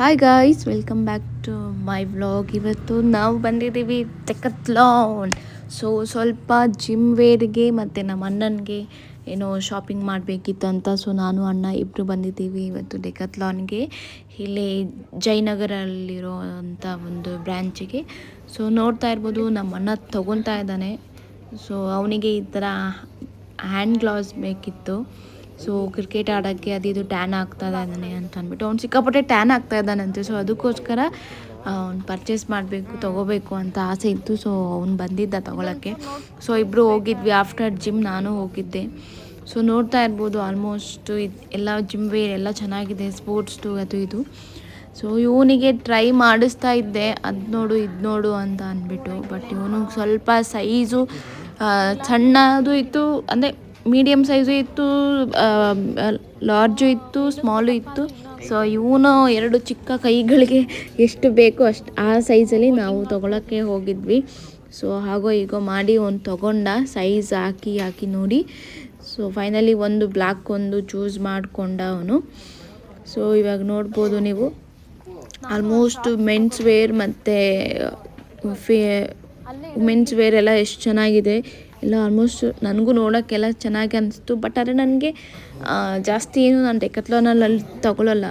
Hi guys, welcome back to my vlog. ಇವತ್ತು ನಾವು ಬಂದಿದ್ದೀವಿ ಡೆಕತ್ಲಾನ್. ಸೊ ಸ್ವಲ್ಪ ಜಿಮ್ ವೇರ್ಗೆ ಮತ್ತು ನಮ್ಮ ಅಣ್ಣನಿಗೆ ಏನೋ ಶಾಪಿಂಗ್ ಮಾಡಬೇಕಿತ್ತು ಅಂತ. ಸೊ ನಾನು ಅಣ್ಣ ಇಬ್ಬರು ಬಂದಿದ್ದೀವಿ ಇವತ್ತು ಡೆಕತ್ಲಾನ್ಗೆ, ಇಲ್ಲಿ ಜಯನಗರಲ್ಲಿರೋ ಅಂಥ ಒಂದು ಬ್ರ್ಯಾಂಚಿಗೆ. ಸೊ ನೋಡ್ತಾ ಇರ್ಬೋದು, ನಮ್ಮ ಅಣ್ಣ ತೊಗೊತಾ ಇದ್ದಾನೆ. ಸೊ ಅವನಿಗೆ ಈ ಥರ ಹ್ಯಾಂಡ್ ಗ್ಲೌಸ್ ಬೇಕಿತ್ತು. ಸೊ ಕ್ರಿಕೆಟ್ ಆಡೋಕ್ಕೆ ಅದು ಇದು ಟ್ಯಾನ್ ಆಗ್ತಾ ಇದ್ದಾನೆ ಅಂತ ಅಂದ್ಬಿಟ್ಟು ಅವ್ನು ಸಿಕ್ಕಾಪಟ್ಟೆ ಟ್ಯಾನ್ ಆಗ್ತಾ ಇದ್ದಾನಂತೆ. ಸೊ ಅದಕ್ಕೋಸ್ಕರ ಅವ್ನು ಪರ್ಚೇಸ್ ಮಾಡಬೇಕು, ತೊಗೋಬೇಕು ಅಂತ ಆಸೆ ಇತ್ತು. ಸೊ ಅವ್ನು ಬಂದಿದ್ದ ತೊಗೊಳಕ್ಕೆ. ಸೊ ಇಬ್ಬರು ಹೋಗಿದ್ವಿ. ಆಫ್ಟರ್ ಜಿಮ್ ನಾನು ಹೋಗಿದ್ದೆ. ಸೊ ನೋಡ್ತಾ ಇರ್ಬೋದು, ಆಲ್ಮೋಸ್ಟ್ ಎಲ್ಲ ಜಿಮ್ ವೇರ್ ಎಲ್ಲ ಚೆನ್ನಾಗಿದೆ, ಸ್ಪೋರ್ಟ್ಸ್ದು ಅದು ಇದು. ಸೊ ಇವನಿಗೆ ಟ್ರೈ ಮಾಡಿಸ್ತಾ ಇದ್ದೆ, ಅದು ನೋಡು ಇದು ನೋಡು ಅಂತ ಅಂದ್ಬಿಟ್ಟು. ಬಟ್ ಇವನಿಗೆ ಸ್ವಲ್ಪ ಸೈಜು ಸಣ್ಣದು ಇತ್ತು, ಅಂದರೆ ಮೀಡಿಯಮ್ ಸೈಜು ಇತ್ತು, ಲಾರ್ಜು ಇತ್ತು, ಸ್ಮಾಲು ಇತ್ತು. ಸೊ ಇವನು ಎರಡು ಚಿಕ್ಕ ಕೈಗಳಿಗೆ ಎಷ್ಟು ಬೇಕೋ ಅಷ್ಟು ಆ ಸೈಜಲ್ಲಿ ನಾವು ತೊಗೊಳಕ್ಕೆ ಹೋಗಿದ್ವಿ. ಸೊ ಹಾಗೋ ಹೀಗೋ ಮಾಡಿ ಒಂದು ತೊಗೊಂಡ, ಸೈಜ್ ಹಾಕಿ ನೋಡಿ. ಸೊ ಫೈನಲಿ ಒಂದು ಬ್ಲ್ಯಾಕ್ ಒಂದು ಚೂಸ್ ಮಾಡಿಕೊಂಡ ಅವನು. ಸೊ ಇವಾಗ ನೋಡ್ಬೋದು ನೀವು, ಆಲ್ಮೋಸ್ಟ್ ಮೆನ್ಸ್ ವೇರ್ ಮತ್ತು ವುಮೆನ್ಸ್ ವೇರ್ ಎಲ್ಲ ಎಷ್ಟು ಚೆನ್ನಾಗಿದೆ. ಎಲ್ಲ ಆಲ್ಮೋಸ್ಟ್ ನನಗೂ ನೋಡೋಕ್ಕೆಲ್ಲ ಚೆನ್ನಾಗಿ ಅನಿಸ್ತು. ಬಟ್ ಆದರೆ ನನಗೆ ಜಾಸ್ತಿ ಏನು ನಾನು ಡೆಕತ್ಲಾನಲ್ಲಿ ತಗೊಳ್ಳಲ್ಲ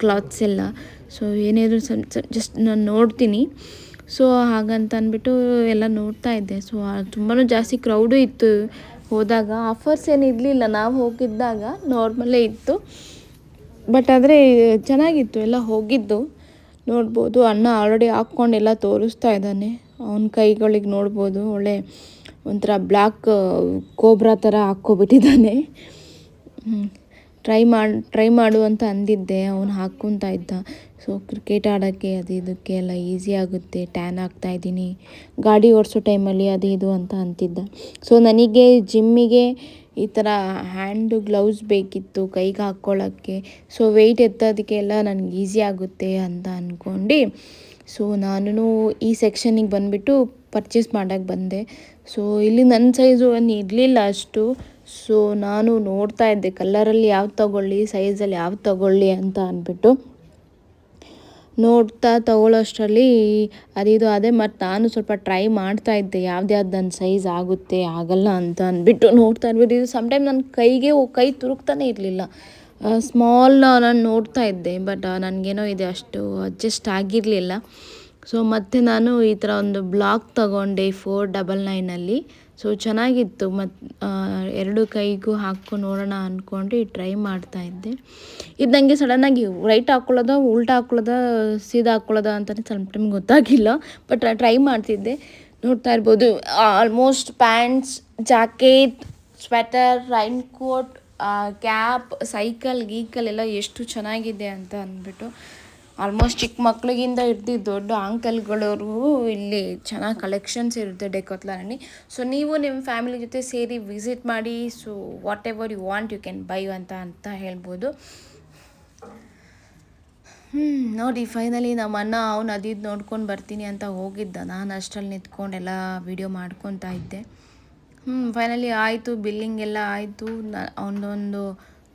ಕ್ಲಾತ್ಸ್ ಎಲ್ಲ. ಸೊ ಏನಿದ್ರು ಜಸ್ಟ್ ನಾನು ನೋಡ್ತೀನಿ. ಸೊ ಹಾಗಂತ ಅಂದ್ಬಿಟ್ಟು ಎಲ್ಲ ನೋಡ್ತಾ ಇದ್ದೆ. ಸೊ ತುಂಬಾ ಜಾಸ್ತಿ ಕ್ರೌಡು ಇತ್ತು ಹೋದಾಗ. ಆಫರ್ಸ್ ಏನು ಇರಲಿಲ್ಲ, ನಾವು ಹೋಗಿದ್ದಾಗ ನಾರ್ಮಲ್ಲೇ ಇತ್ತು. ಬಟ್ ಆದರೆ ಚೆನ್ನಾಗಿತ್ತು ಎಲ್ಲ ಹೋಗಿದ್ದು. ನೋಡ್ಬೋದು, ಅಣ್ಣ ಆಲ್ರೆಡಿ ಹಾಕ್ಕೊಂಡೆಲ್ಲ ತೋರಿಸ್ತಾ ಇದ್ದಾನೆ. ಅವನ ಕೈಗಳಿಗೆ ನೋಡ್ಬೋದು, ಒಳ್ಳೆ ಒಂಥರ ಬ್ಲ್ಯಾಕ್ ಕೋಬ್ರಾ ಥರ ಹಾಕ್ಕೊಬಿಟ್ಟಿದ್ದಾನೆ. ಟ್ರೈ ಮಾಡು ಅಂತ ಅಂದಿದ್ದೆ, ಅವನು ಹಾಕ್ಕೊತಾ ಇದ್ದ. ಸೊ ಕ್ರಿಕೆಟ್ ಆಡೋಕ್ಕೆ ಅದು ಇದಕ್ಕೆ ಎಲ್ಲ ಈಸಿ ಆಗುತ್ತೆ, ಟ್ಯಾನ್ ಆಗ್ತಾಯಿದ್ದೀನಿ ಗಾಡಿ ಓಡಿಸೋ ಟೈಮಲ್ಲಿ ಅದು ಇದು ಅಂತ ಅಂತಿದ್ದ. ಸೊ ನನಗೆ ಜಿಮ್ಮಿಗೆ ಈ ಥರ ಹ್ಯಾಂಡ್ ಗ್ಲೌಸ್ ಬೇಕಿತ್ತು ಕೈಗೆ ಹಾಕ್ಕೊಳ್ಳೋಕ್ಕೆ. ಸೊ ವೆಯ್ಟ್ ಎತ್ತೋದಕ್ಕೆಲ್ಲ ನನಗೆ ಈಸಿ ಆಗುತ್ತೆ ಅಂತ ಅಂದ್ಕೊಂಡು ಸೊ ನಾನು ಈ ಸೆಕ್ಷನಿಗೆ ಬಂದುಬಿಟ್ಟು ಪರ್ಚೇಸ್ ಮಾಡೋಕ್ಕೆ ಬಂದೆ. ಸೊ ಇಲ್ಲಿ ನನ್ನ ಸೈಜು ಏನು ಇರಲಿಲ್ಲ ಅಷ್ಟು. ಸೊ ನಾನು ನೋಡ್ತಾ ಇದ್ದೆ ಕಲರಲ್ಲಿ ಯಾವ್ದು ತೊಗೊಳ್ಳಿ, ಸೈಜಲ್ಲಿ ಯಾವ್ದು ತೊಗೊಳ್ಳಿ ಅಂತ ಅಂದ್ಬಿಟ್ಟು ನೋಡ್ತಾ ತೊಗೊಳ್ಳೋಷ್ಟರಲ್ಲಿ ಅದಿದು ಅದೇ. ಮತ್ತು ನಾನು ಸ್ವಲ್ಪ ಟ್ರೈ ಮಾಡ್ತಾ ಇದ್ದೆ ಯಾವ್ದು ನನ್ನ ಸೈಜ್ ಆಗುತ್ತೆ ಆಗಲ್ಲ ಅಂತ ಅಂದ್ಬಿಟ್ಟು ನೋಡ್ತಾ ಇರ್ಬೋದು. ಇದು ಸಮ್ಟೈಮ್ ನನ್ನ ಕೈ ತುರುಕ್ತಾನೆ ಇರಲಿಲ್ಲ. ಸ್ಮಾಲ್ ನಾನು ನೋಡ್ತಾ ಇದ್ದೆ, ಬಟ್ ನನಗೇನೋ ಇದೆ ಅಷ್ಟು ಅಡ್ಜಸ್ಟ್ ಆಗಿರಲಿಲ್ಲ. ಸೊ ಮತ್ತು ನಾನು ಈ ಥರ ಒಂದು ಬ್ಲಾಕ್ ತೊಗೊಂಡೆ 499 ಸೊ ಚೆನ್ನಾಗಿತ್ತು. ಮತ್ತು ಎರಡು ಕೈಗೂ ಹಾಕ್ಕೊಂಡು ನೋಡೋಣ ಅಂದ್ಕೊಂಡು ಟ್ರೈ ಮಾಡ್ತಾಯಿದ್ದೆ. ಇದು ನನಗೆ ಸಡನ್ನಾಗಿ ರೈಟ್ ಹಾಕ್ಕೊಳ್ಳೋದ, ಉಲ್ಟಾ ಹಾಕ್ಕೊಳ್ಳೋದ, ಸೀದಾ ಹಾಕ್ಕೊಳ್ಳೋದ ಅಂತಲೇ ಸ್ವಲ್ಪ ಟೈಮ್ ಗೊತ್ತಾಗಿಲ್ಲ. ಬಟ್ ಟ್ರೈ ಮಾಡ್ತಿದ್ದೆ. ನೋಡ್ತಾ ಇರ್ಬೋದು, almost pants, jacket, sweater, raincoat, cap, cycle ಎಲ್ಲ ಎಷ್ಟು ಚೆನ್ನಾಗಿದೆ ಅಂತ ಅಂದ್ಬಿಟ್ಟು. ಆಲ್ಮೋಸ್ಟ್ ಚಿಕ್ಕ ಮಕ್ಳಿಗಿಂದ ಹಿಡ್ದು ದೊಡ್ಡ ಅಂಕಲ್ಗಳವ್ರಿಗೂ ಇಲ್ಲಿ ಚೆನ್ನಾಗಿ ಕಲೆಕ್ಷನ್ಸ್ ಇರುತ್ತೆ ಡೆಕತ್ಲಾನಲ್ಲಿ. ಸೊ ನೀವು ನಿಮ್ಮ ಫ್ಯಾಮಿಲಿ ಜೊತೆ ಸೇರಿ ವಿಸಿಟ್ ಮಾಡಿ. So whatever you want you can buy ಅಂತ ಹೇಳ್ಬೋದು. ನೋಡಿ ಫೈನಲಿ ನಮ್ಮ ಅಣ್ಣ ಅವನು ಅದಿದ್ದು ನೋಡ್ಕೊಂಡು ಬರ್ತೀನಿ ಅಂತ ಹೋಗಿದ್ದ. ನಾನು ಅಷ್ಟರಲ್ಲಿ ನಿಂತ್ಕೊಂಡೆಲ್ಲ ವೀಡಿಯೋ ಮಾಡ್ಕೊತಾ ಇದ್ದೆ. ಫೈನಲಿ ಆಯಿತು, ಬಿಲ್ಲಿಂಗ್ ಎಲ್ಲ ಆಯಿತು.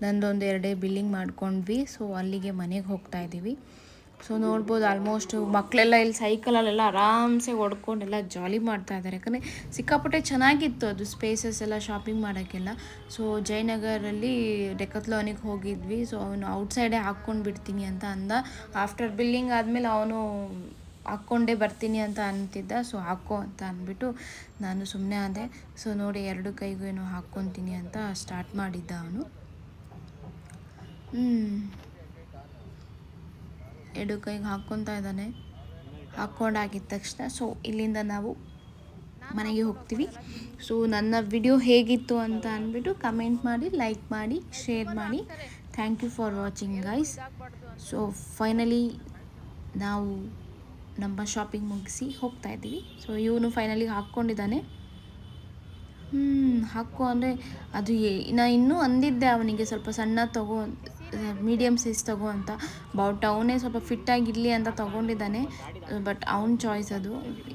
ನಂದೊಂದು ಎರಡೇ ಬಿಲ್ಲಿಂಗ್ ಮಾಡ್ಕೊಂಡ್ವಿ. ಸೊ ಅಲ್ಲಿಗೆ ಮನೆಗೆ ಹೋಗ್ತಾ ಇದ್ದೀವಿ. ಸೊ ನೋಡ್ಬೋದು, ಆಲ್ಮೋಸ್ಟ್ ಮಕ್ಕಳೆಲ್ಲ ಇಲ್ಲಿ ಸೈಕಲಲ್ಲೆಲ್ಲ ಆರಾಮ್ಸೆ ಹೊಡ್ಕೊಂಡೆಲ್ಲ ಜಾಲಿ ಮಾಡ್ತಾ ಇದ್ದಾರೆ. ಯಾಕಂದರೆ ಸಿಕ್ಕಾಪಟ್ಟೆ ಚೆನ್ನಾಗಿತ್ತು ಅದು ಸ್ಪೇಸಸ್ ಎಲ್ಲ ಶಾಪಿಂಗ್ ಮಾಡೋಕ್ಕೆಲ್ಲ. ಸೊ ಜಯನಗರಲ್ಲಿ ಡೆಕತ್ಲಾನಿಗೆ ಹೋಗಿದ್ವಿ. ಸೊ ಅವನು ಔಟ್ಸೈಡೇ ಹಾಕ್ಕೊಂಡು ಬಿಡ್ತೀನಿ ಅಂತ ಅಂದ. ಆಫ್ಟರ್ ಬಿಲ್ಲಿಂಗ್ ಆದಮೇಲೆ ಅವನು ಹಾಕ್ಕೊಂಡೇ ಬರ್ತೀನಿ ಅಂತ ಅಂತಿದ್ದ. ಸೊ ಹಾಕೋ ಅಂತ ಅಂದ್ಬಿಟ್ಟು ನಾನು ಸುಮ್ಮನೆ ಆದೆ. ಸೊ ನೋಡಿ, ಎರಡು ಕೈಗೂ ಏನೋ ಹಾಕ್ಕೊತೀನಿ ಅಂತ ಸ್ಟಾರ್ಟ್ ಮಾಡಿದ್ದ ಅವನು. ಎರಡು ಕೈಗೆ ಹಾಕ್ಕೊತಾ ಇದ್ದಾನೆ. ಹಾಕ್ಕೊಂಡಾಗಿದ್ದ ತಕ್ಷಣ ಸೊ ಇಲ್ಲಿಂದ ನಾವು ಮನೆಗೆ ಹೋಗ್ತೀವಿ. ಸೊ ನನ್ನ ವಿಡಿಯೋ ಹೇಗಿತ್ತು ಅಂತ ಅಂದ್ಬಿಟ್ಟು ಕಮೆಂಟ್ ಮಾಡಿ, ಲೈಕ್ ಮಾಡಿ, ಶೇರ್ ಮಾಡಿ. Thank you for watching guys. So finally ನಾವು ನಮ್ಮ ಶಾಪಿಂಗ್ ಮುಗಿಸಿ ಹೋಗ್ತಾ ಇದ್ದೀವಿ. ಸೊ ಇವನು ಫೈನಲಿ ಹಾಕ್ಕೊಂಡಿದ್ದಾನೆ. ಹಾಕೋ ಅಂದರೆ ಅದು ನಾನು ಇನ್ನೂ ಅಂದಿದ್ದೆ ಅವನಿಗೆ ಸ್ವಲ್ಪ ಸಣ್ಣ ತಗೋ, ಮೀಡಿಯಮ್ ಸೈಜ್ ತಗೋ ಅಂತ. ಬಟ್ ಅವನೇ ಸ್ವಲ್ಪ ಫಿಟ್ಟಾಗಿರಲಿ ಅಂತ ತೊಗೊಂಡಿದ್ದಾನೆ. ಬಟ್ ಅವನ ಚಾಯ್ಸ್ ಅದು,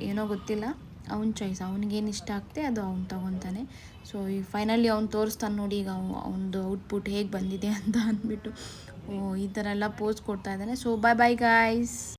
ಏನೋ ಗೊತ್ತಿಲ್ಲ, ಅವನ ಚಾಯ್ಸ್. ಅವ್ನಿಗೇನು ಇಷ್ಟ ಆಗ್ತೆ ಅದು ಅವ್ನು ತೊಗೊತಾನೆ. ಸೊ ಈಗ ಫೈನಲಿ ಅವ್ನು ತೋರಿಸ್ತಾನೆ ನೋಡಿ ಈಗ ಅವನದು ಔಟ್ಪುಟ್ ಹೇಗೆ ಬಂದಿದೆ ಅಂತ ಅಂದ್ಬಿಟ್ಟು. ಓ ಈ ಥರ ಎಲ್ಲ ಪೋಸ್ ಕೊಡ್ತಾ ಇದ್ದಾನೆ. So bye bye guys.